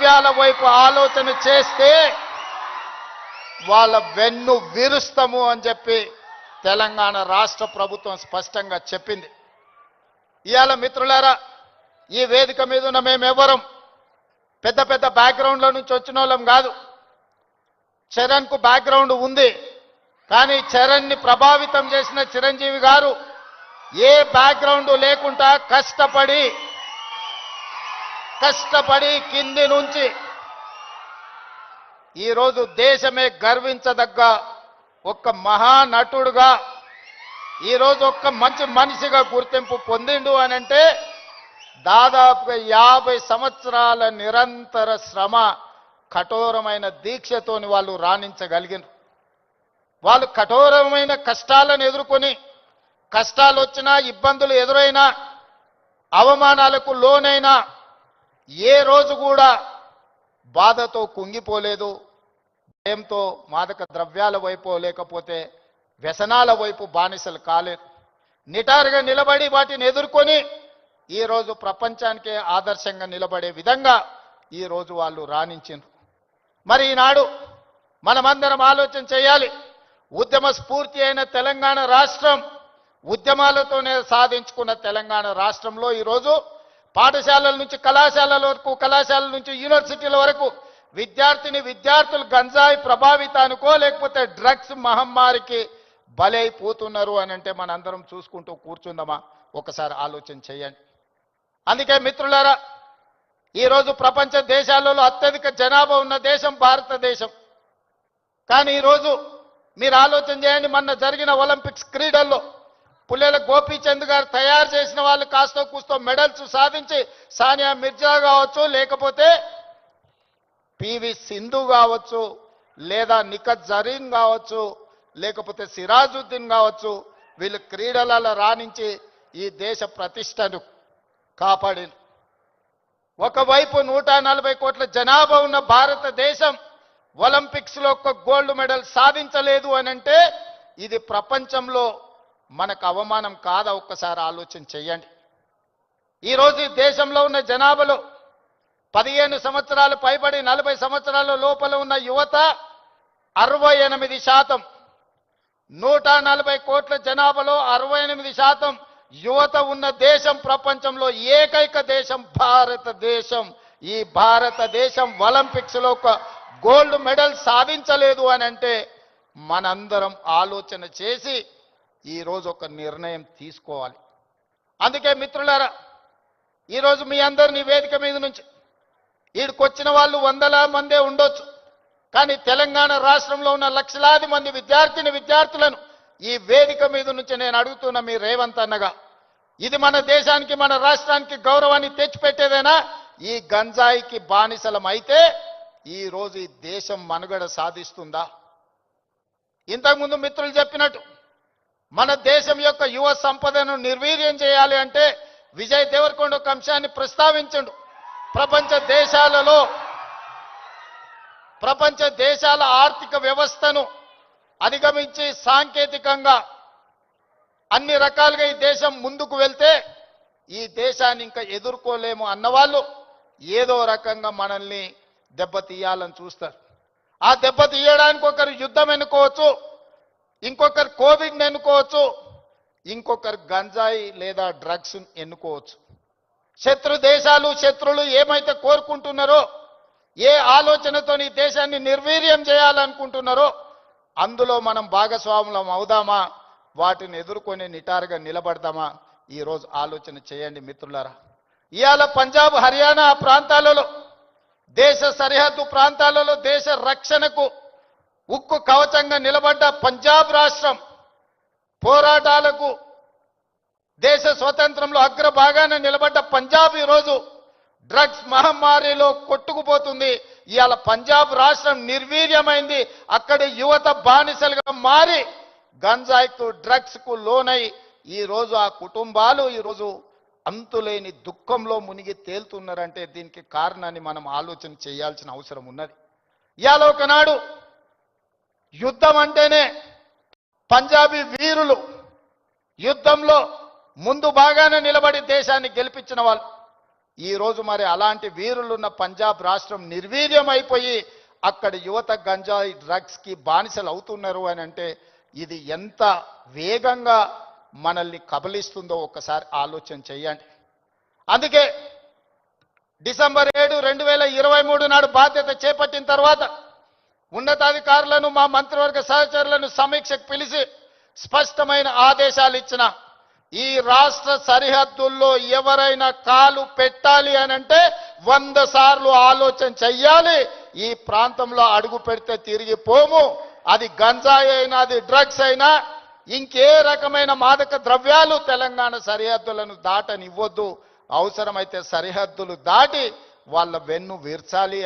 ద్రవ్యాల వైపు ఆలోచన చేస్తే వాళ్ళ వెన్ను విరుస్తాము అని చెప్పి తెలంగాణ రాష్ట్ర ప్రభుత్వం స్పష్టంగా చెప్పింది. ఇవాళ మిత్రులారా, ఈ వేదిక మీద ఉన్న మేమెవరం పెద్ద పెద్ద బ్యాక్గ్రౌండ్ల నుంచి వచ్చిన వాళ్ళం కాదు. చరణ్కు బ్యాక్గ్రౌండ్ ఉంది, కానీ చరణ్ని ప్రభావితం చేసిన చిరంజీవి గారు ఏ బ్యాక్గ్రౌండ్ లేకుండా కష్టపడి కింది నుంచి ఈరోజు దేశమే గర్వించదగ్గ ఒక్క మహానటుడుగా ఈరోజు ఒక్క మంచి మనిషిగా గుర్తింపు పొందిండు అని అంటే దాదాపుగా 50 సంవత్సరాల నిరంతర శ్రమ, కఠోరమైన దీక్షతోని వాళ్ళు రాణించగలిగినారు. వాళ్ళు కఠోరమైన కష్టాలను ఎదుర్కొని, కష్టాలు వచ్చినా, ఇబ్బందులు ఎదురైనా, అవమానాలకు లోనైనా ఏ రోజు కూడా బాధతో కుంగిపోలేదు. భయంతో మాదక ద్రవ్యాల వైపు లేకపోతే వ్యసనాల వైపు బానిసలు కాలేదు. నిటారుగా నిలబడి వాటిని ఎదుర్కొని ఈరోజు ప్రపంచానికే ఆదర్శంగా నిలబడే విధంగా ఈరోజు వాళ్ళు రాణించారు. మరి ఈనాడు మనమందరం ఆలోచన చేయాలి. ఉద్యమ స్ఫూర్తి అయిన తెలంగాణ రాష్ట్రం, ఉద్యమాలతోనే సాధించుకున్న తెలంగాణ రాష్ట్రంలో ఈరోజు పాఠశాలల నుంచి కళాశాలల వరకు, కళాశాలల నుంచి యూనివర్సిటీల వరకు విద్యార్థులు గంజాయి ప్రభావితానికో లేకపోతే డ్రగ్స్ మహమ్మారికి బలైపోతున్నారు అని అంటే మనందరం చూసుకుంటూ కూర్చుందామా? ఒకసారి ఆలోచన చేయండి. అందుకే మిత్రులారా, ఈరోజు ప్రపంచ దేశాలలో అత్యధిక జనాభా ఉన్న దేశం భారతదేశం. కానీ ఈరోజు మీరు ఆలోచన చేయండి, మొన్న జరిగిన ఒలింపిక్స్ క్రీడల్లో పుల్లెల గోపీచంద్ గారు తయారు చేసిన వాళ్ళు కాస్తో కూస్తో మెడల్స్ సాధించి, సానియా మిర్జా కావచ్చు, లేకపోతే పివి సింధు కావచ్చు, లేదా నిఖత్ జరీన్ కావచ్చు, లేకపోతే సిరాజుద్దీన్ కావచ్చు, వీళ్ళు క్రీడలలో రాణించి ఈ దేశ ప్రతిష్టను కాపాడింది. ఒకవైపు 140 కోట్ల జనాభా ఉన్న భారతదేశం ఒలింపిక్స్ లో ఒక్క గోల్డ్ మెడల్ సాధించలేదు అని అంటే ఇది ప్రపంచంలో మనకు అవమానం కాదా? ఒక్కసారి ఆలోచన చేయండి. ఈరోజు ఈ దేశంలో ఉన్న జనాభాలో 15 సంవత్సరాలు పైబడి 40 సంవత్సరాల లోపల ఉన్న యువత 68%. 140 కోట్ల జనాభాలో 68% యువత ఉన్న దేశం ప్రపంచంలో ఏకైక దేశం భారతదేశం. ఈ భారతదేశం ఒలింపిక్స్ లో ఒక గోల్డ్ మెడల్ సాధించలేదు అని అంటే మనందరం ఆలోచన చేసి ఈరోజు ఒక నిర్ణయం తీసుకోవాలి. అందుకే మిత్రులారా, ఈరోజు మీ అందరినీ వేదిక మీద నుంచి ఈడికొచ్చిన వాళ్ళు 100ల మందే ఉండొచ్చు, కానీ తెలంగాణ రాష్ట్రంలో ఉన్న లక్షలాది మంది విద్యార్థులను ఈ వేదిక మీద నుంచి నేను అడుగుతున్న మీ రేవంత్ అన్నగా, ఇది మన దేశానికి, మన రాష్ట్రానికి గౌరవాన్ని తెచ్చిపెట్టేదేనా? ఈ గంజాయికి బానిసలం అయితే ఈ రోజు ఈ దేశం మనుగడ సాధిస్తుందా? ఇంతకుముందు మిత్రులు చెప్పినట్టు మన దేశం యొక్క యువ సంపదను నిర్వీర్యం చేయాలి అంటే విజయ్ దేవరకొండ ఒక అంశాన్ని ప్రస్తావించండు. ప్రపంచ దేశాల ఆర్థిక వ్యవస్థను అధిగమించి సాంకేతికంగా అన్ని రకాలుగా ఈ దేశం ముందుకు వెళ్తే ఈ దేశాన్ని ఇంకా ఎదుర్కోలేము అన్నవాళ్ళు ఏదో రకంగా మనల్ని దెబ్బతీయాలని చూస్తారు. ఆ దెబ్బతీయడానికి ఒకరు యుద్ధం ఎన్నుకోవచ్చు, ఇంకొకరు కోవిడ్ని ఎన్నుకోవచ్చు, ఇంకొకరు గంజాయి లేదా డ్రగ్స్ ఎన్నుకోవచ్చు. శత్రులు ఏమైతే కోరుకుంటున్నారో, ఏ ఆలోచనతో ఈ దేశాన్ని నిర్వీర్యం చేయాలనుకుంటున్నారో అందులో మనం భాగస్వాములం అవుదామా? వాటిని ఎదుర్కొని నిటారుగా నిలబడదామా? ఈరోజు ఆలోచన చేయండి మిత్రులారా. ఇవాళ పంజాబ్, హర్యానా ప్రాంతాలలో, దేశ సరిహద్దు ప్రాంతాలలో దేశ రక్షణకు ఉక్కు కవచంగా నిలబడ్డ పంజాబ్ రాష్ట్రం, పోరాటాలకు దేశ స్వతంత్రంలో అగ్రభాగాన నిలబడ్డ పంజాబ్ ఈరోజు డ్రగ్స్ మహమ్మారిలో కొట్టుకుపోతుంది. ఇవాళ పంజాబ్ రాష్ట్రం నిర్వీర్యమైంది. అక్కడి యువత బానిసలుగా మారి గంజాయికు, డ్రగ్స్ కు లోనై ఈరోజు ఆ కుటుంబాలు ఈరోజు అంతులేని దుఃఖంలో మునిగి తేలుతున్నారంటే దీనికి కారణాన్ని మనం ఆలోచన చేయాల్సిన అవసరం ఉన్నది. ఇవాళ ఒకనాడు యుద్ధం అంటేనే పంజాబీ వీరులు యుద్ధంలో ముందు బాగానే నిలబడి దేశాన్ని గెలిపించిన వాళ్ళు. ఈ రోజు మరి అలాంటి వీరులున్న పంజాబ్ రాష్ట్రం నిర్వీర్యం అయిపోయి అక్కడ యువత గంజాయి డ్రగ్స్ కి బానిసలు అవుతున్నారు అని అంటే ఇది ఎంత వేగంగా మనల్ని కబలిస్తుందో ఒక్కసారి ఆలోచన చేయండి. అందుకే డిసెంబర్ 7, 2023 నాడు బాధ్యత చేపట్టిన తర్వాత ఉన్నతాధికారులను మా మంత్రివర్గ సహచరులను సమీక్షకు పిలిచి స్పష్టమైన ఆదేశాలు ఇచ్చిన. ఈ రాష్ట్ర సరిహద్దుల్లో ఎవరైనా కాలు పెట్టాలి అని అంటే 100 సార్లు ఆలోచన చెయ్యాలి. ఈ ప్రాంతంలో అడుగు పెడితే తిరిగి పోము. అది గంజాయి అయినా, అది డ్రగ్స్ అయినా, ఇంకే రకమైన మాదక ద్రవ్యాలు తెలంగాణ సరిహద్దులను దాటనివ్వొద్దు. అవసరమైతే సరిహద్దులు దాటి వాళ్ళ వెన్ను విర్చాలి.